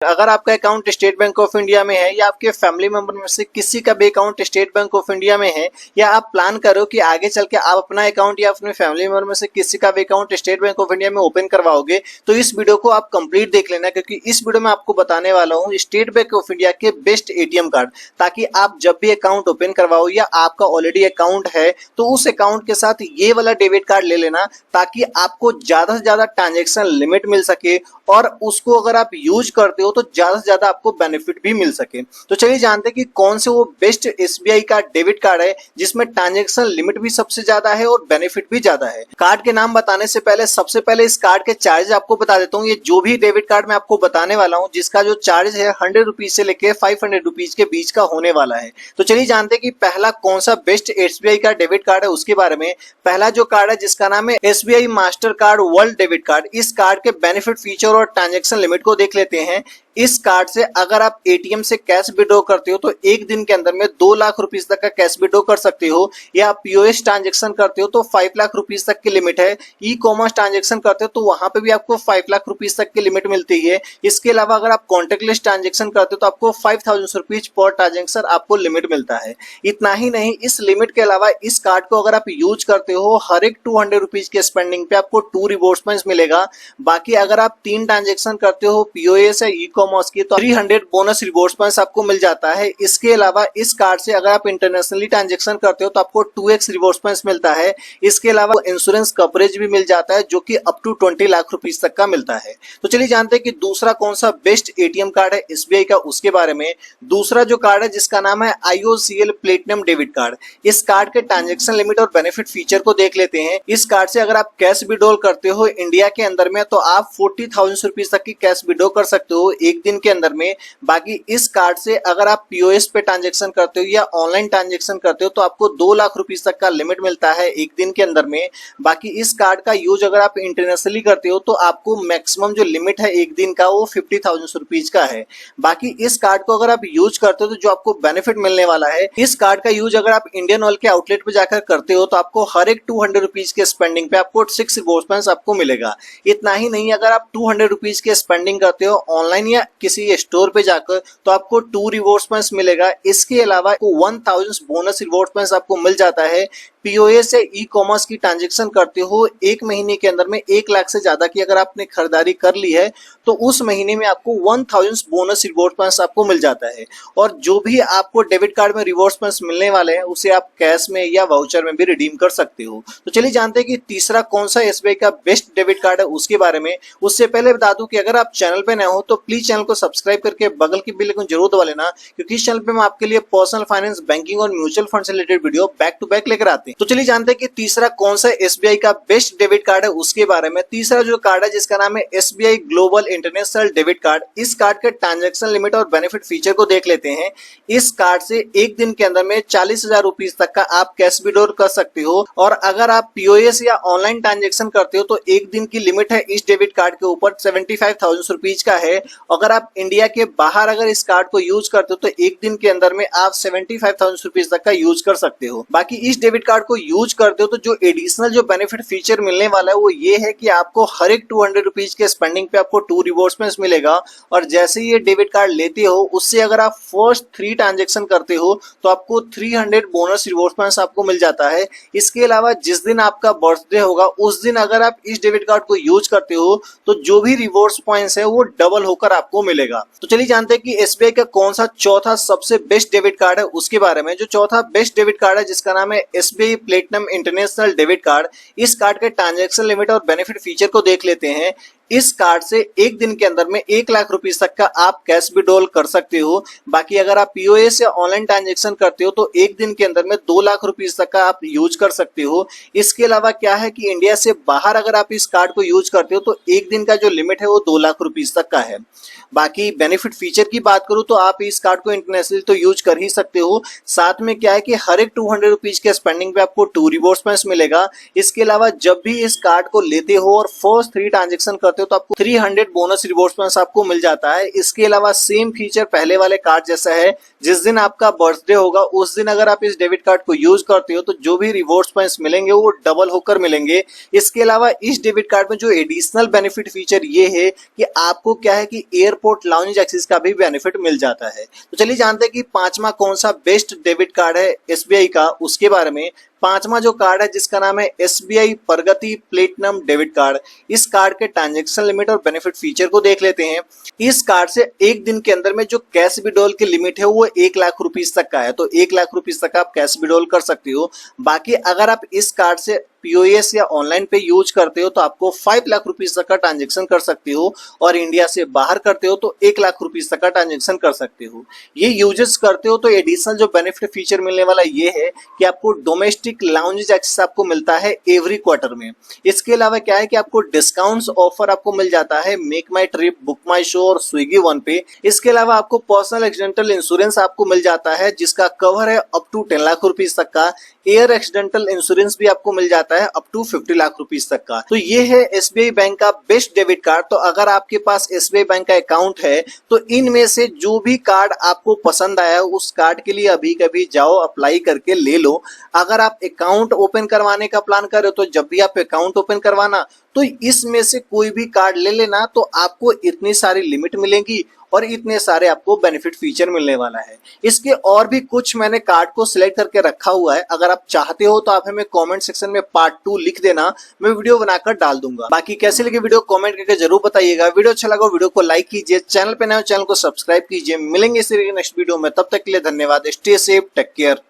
अगर आपका account state bank of India में है या आपके फैमिली मेंबर में से किसी का भी account state bank of India में है या आप प्लान करो कि आगे चल के आप अपना अकाउंट या अपने फैमिली मेंबर में से किसी का भी account state bank of India में ओपन करवाओगे तो इस वीडियो को आप कंप्लीट देख लेना, क्योंकि इस वीडियो में आपको बताने वाला हूं स्टेट बैंक ऑफ इंडिया के बेस्ट एटीएम कार्ड, ताकि आप जब भी अकाउंट ओपन करवाओ या आपका ऑलरेडी अकाउंट है तो उस अकाउंट के साथ ये वाला डेबिट कार्ड ले लेना, ताकि आपको ज्यादा से ज्यादा ट्रांजेक्शन लिमिट मिल सके और उसको अगर आप यूज करते हो तो ज्यादा से ज्यादा आपको बेनिफिट भी मिल सके। तो चलिए जानते हैं कि कौन से वो बेस्ट एसबीआई का डेबिट कार्ड है जिसमें ट्रांजैक्शन लिमिट भी सबसे ज्यादा है और बेनिफिट भी ज्यादा है। कार्ड के नाम बताने से पहले सबसे पहले इस कार्ड के चार्ज आपको बता देता हूँ। ये जो भी डेबिट कार्ड मैं आपको बताने वाला हूँ जिसका जो चार्ज है 100 रुपीज से लेके 500 रुपीज के बीच का होने वाला है। तो चलिए जानते हैं कि पहला कौन सा बेस्ट एसबीआई का डेबिट कार्ड है उसके बारे में। पहला जो कार्ड है जिसका नाम है SBI master card world debit card, इस कार्ड के बेनिफिट, फीचर और ट्रांजैक्शन लिमिट को देख लेते हैं। इस कार्ड से अगर आप एटीएम से कैश विड्रॉ करते हो तो एक दिन के अंदर में 2 लाख रुपीस तक का कैश विड्रॉ कर सकते हो, या पीओएस ट्रांजैक्शन करते हो तो 5 लाख रुपीस तक की लिमिट है। ई कॉमर्स ट्रांजैक्शन करते हो तो वहां पे भी आपको 5 लाख रुपीस तक की लिमिट मिलती है। इसके अलावा अगर आप कॉन्टेक्टलेस ट्रांजैक्शन करते हो तो आपको 5000 रुपीज पर ट्रांजैक्शन आपको लिमिट मिलता है। इतना ही नहीं, इस लिमिट के अलावा इस कार्ड को अगर आप यूज करते हो हर एक 200 रुपीज के स्पेंडिंग पे आपको 2 रिवॉर्ड पॉइंट्स मिलेगा। बाकी अगर आप 3 ट्रांजैक्शन करते हो पीओएस या ई कॉमर्स की तो 300 बोनस रिवॉर्ड पॉइंट्स आपको मिल जाता है। इसके अलावा इस कार्ड से अगर आप इंटरनेशनली ट्रांजैक्शन करते हो तो आपको 2x रिवॉर्ड पॉइंट्स मिलता है। इसके अलावा इंश्योरेंस कवरेज भी मिल जाता है जो कि अप टू 20 लाख रुपीस तक का मिलता है। तो चलिए जानते हैं कि दूसरा कौन सा बेस्ट एटीएम कार्ड है एसबीआई का उसके बारे में। दूसरा जो कार्ड है जिसका नाम है आईओसीएल प्लेटिनम डेबिट कार्ड, इस कार्ड के ट्रांजैक्शन लिमिट और बेनिफिट फीचर को देख लेते हैं। इस कार्ड से अगर आप कैश विड्रॉल करते हो इंडिया के अंदर में तो आप 40,000 रुपीज तक की कैश विड्रॉ कर सकते हो एक दिन के अंदर में। बाकी इस कार्ड से अगर आप पीओएस पे ट्रांजैक्शन करते हो या ऑनलाइन ट्रांजैक्शन करते हो तो आपको 2 लाख रुपीस तक का लिमिट मिलता है एक दिन के अंदर में। बाकी इस कार्ड का यूज अगर आप इंटरनेशनली करते हो तो आपको मैक्सिमम जो लिमिट है एक दिन का वो 50,000 रुपीज का है। बाकी इस कार्ड को अगर आप यूज करते हो तो जो आपको बेनिफिट मिलने वाला है, इस कार्ड का यूज अगर आप इंडियन ऑयल के आउटलेट पे जाकर करते हो तो आपको हर एक 200 रुपीज के स्पेंडिंग पे आपको 6 रिवॉर्ड पॉइंट्स आपको मिलेगा। इतना ही नहीं, अगर आप 200 रुपीज के स्पेंडिंग करते हो ऑनलाइन या किसी स्टोर पे जाकर तो आपको 2 रिवॉर्ड पॉइंट्स मिलेगा। इसके अलावा 1000 बोनस रिवॉर्ड पॉइंट्स आपको मिल जाता है। पीओएस से ई कॉमर्स की ट्रांजैक्शन करते हो एक महीने के अंदर में 1 लाख से ज्यादा की अगर आपने खरीदारी कर ली है तो उस महीने में आपको 1000 बोनस रिवॉर्ड पॉइंट्स आपको मिल जाता है। और जो भी आपको डेबिट कार्ड में रिवॉर्ड पॉइंट्स मिलने वाले हैं उसे आप कैश में या वाउचर में भी रिडीम कर सकते हो। तो चलिए जानते हैं कि तीसरा कौन सा एसबीआई का बेस्ट डेबिट कार्ड है उसके बारे में। उससे पहले बता दूं कि अगर आप चैनल पे नए हो तो प्लीज चैनल को सब्सक्राइब करके बगल की बेल आइकन जरूर दबा लेना, क्योंकि इस चैनल पे मैं आपके लिए पर्सनल फाइनेंस, बैंकिंग और म्यूचुअल फंड से related video back to back लेकर आते हैं। तो चलिए जानते हैं कि तीसरा कौन सा एसबीआई का बेस्ट डेबिट कार्ड है उसके बारे में। तीसरा जो कार्ड है जिसका नाम है SBI global international debit card, इस कार्ड के ट्रांजैक्शन लिमिट और बेनिफिट फीचर को देख लेते हैं। इस कार्ड से एक दिन के अंदर में 40,000 रुपीज तक का आप कैश विड्रॉ कर सकते हो, और अगर आप पीओएस या ऑनलाइन ट्रांजैक्शन करते हो तो एक दिन की लिमिट है इस डेबिट कार्ड के ऊपर 75,000 रुपीज का है। अगर आप इंडिया के बाहर अगर इस कार्ड को यूज करते हो तो एक दिन के अंदर में आप 75,000 रुपीज तक का यूज कर सकते हो। बाकी इस डेबिट कार्ड को यूज करते हो तो जो एडिशनल जो बेनिफिट फीचर मिलने वाला है वो ये है कि आपको हर एक 200 रुपीज के स्पेंडिंग पे आपको 2 रिवॉर्ड पॉइंट्स मिलेगा, और जैसे ये डेबिट कार्ड लेते हो उससे अगर आप फर्स्ट 3 ट्रांजैक्शन करते हो तो आपको 300 बोनस रिवॉर्ड पॉइंट्स आपको मिल जाता है। इसके अलावा जिस दिन आपका बर्थडे होगा उस दिन अगर आप इस डेबिट कार्ड को यूज करते हो तो जो भी रिवॉर्ड पॉइंट्स है वो डबल होकर आपको मिलेगा। तो चलिए जानते हैं कि एसबीआई का कौन सा चौथा सबसे बेस्ट डेबिट कार्ड है उसके बारे में। जो चौथा बेस्ट डेबिट कार्ड है जिसका नाम है SBI platinum international debit card, इस कार्ड के ट्रांजैक्शन लिमिट और बेनिफिट फीचर को देख लेते हैं। इस कार्ड से एक दिन के अंदर में 1 लाख रुपीस तक का आप कैश विड्रॉल कर सकते हो। बाकी अगर आप पीओएस या ऑनलाइन ट्रांजैक्शन करते हो तो एक दिन के अंदर में 2 लाख रुपीस तक का आप यूज कर सकते हो। इसके अलावा क्या है कि इंडिया से बाहर अगर आप इस कार्ड को यूज करते हो तो एक दिन का जो लिमिट है वो 2 लाख रुपीस तक का है। बाकी बेनिफिट फीचर की बात करूं तो आप इस कार्ड को इंटरनेशनल तो यूज कर ही सकते हो। साथ में क्या है कि हर एक 200 रुपीज के स्पेंडिंग पे आपको 2 रिवॉर्ड पॉइंट्स मिलेगा। इसके अलावा जब भी इस कार्ड को लेते हो और फर्स्ट 3 ट्रांजैक्शन करते करते हो तो आपको 300 बोनस रिवॉर्ड्स पॉइंट्स आपको मिल जाता है। इसके अलावा सेम फीचर पहले वाले कार्ड जैसा है, जिस दिन आपका बर्थडे होगा उस दिन अगर आप इस डेबिट कार्ड को यूज करते हो तो जो भी रिवॉर्ड्स पॉइंट्स मिलेंगे वो डबल होकर मिलेंगे। इसके अलावा इस डेबिट कार्ड में जो एडिशनल बेनिफिट फीचर ये है कि आपको क्या है कि एयरपोर्ट लाउंज एक्सेस का भी बेनिफिट मिल जाता है। तो चलिए जानते हैं कि पांचवा कौन सा बेस्ट डेबिट कार्ड है एसबीआई का, उसके बारे में। पांचवा जो कार्ड है जिसका नाम है एसबीआई प्रगति प्लेटिनम डेबिट कार्ड। इस कार्ड के ट्रांजैक्शन लिमिट और बेनिफिट फीचर को देख लेते हैं। इस कार्ड से एक दिन के अंदर में जो कैश विड्रॉल की लिमिट है वो 1 लाख रुपीस तक का है, तो 1 लाख रुपीस तक आप कैश विड्रॉल कर सकते हो। बाकी अगर आप इस कार्ड से पीओएस या ऑनलाइन पे यूज करते हो तो आपको 5 लाख रुपीस तक का ट्रांजेक्शन कर सकते हो, और इंडिया से बाहर करते हो तो 1 लाख रुपीस तक का ट्रांजेक्शन कर सकते हो। ये यूजेस करते हो तो एडिशनल जो बेनिफिट फीचर मिलने वाला ये है कि आपको डोमेस्टिक लाउंज एक्सेस आपको मिलता है एवरी क्वार्टर में। इसके अलावा क्या है कि आपको डिस्काउंट्स ऑफर आपको मिल जाता है मेक माई ट्रिप, बुक माई शो और स्विगी वन पे। इसके अलावा आपको पर्सनल एक्सीडेंटल इंश्योरेंस आपको मिल जाता है जिसका कवर है अप टू 10 लाख रुपीस तक का। एयर एक्सीडेंटल इंश्योरेंस भी आपको मिल जाता है अप टू 50 लाख रुपीस तक का। तो ये है एसबीआई बैंक का बेस्ट डेबिट कार्ड। तो अगर आपके पास एसबीआई बैंक का अकाउंट है तो इनमें से जो भी कार्ड आपको पसंद आया उस कार्ड के लिए अभी कभी जाओ, अप्लाई करके ले लो। अगर आप अकाउंट ओपन करवाने का प्लान कर रहे हो तो जब भी आप अकाउंट ओपन करवाना तो इसमें से कोई भी कार्ड ले लेना, तो आपको इतनी सारी लिमिट मिलेगी और इतने सारे आपको बेनिफिट फीचर मिलने वाला है। इसके और भी कुछ मैंने कार्ड को सिलेक्ट करके रखा हुआ है, अगर आप चाहते हो तो आप हमें कमेंट सेक्शन में पार्ट 2 लिख देना, मैं वीडियो बनाकर डाल दूंगा। बाकी कैसे लगी वीडियो कमेंट करके जरूर बताइएगा। वीडियो अच्छा लगा वीडियो को लाइक कीजिए, चैनल पे नए हो चैनल को सब्सक्राइब कीजिए। मिलेंगे इसी नेक्स्ट वीडियो में, तब तक के लिए धन्यवाद। Stay safe, take care.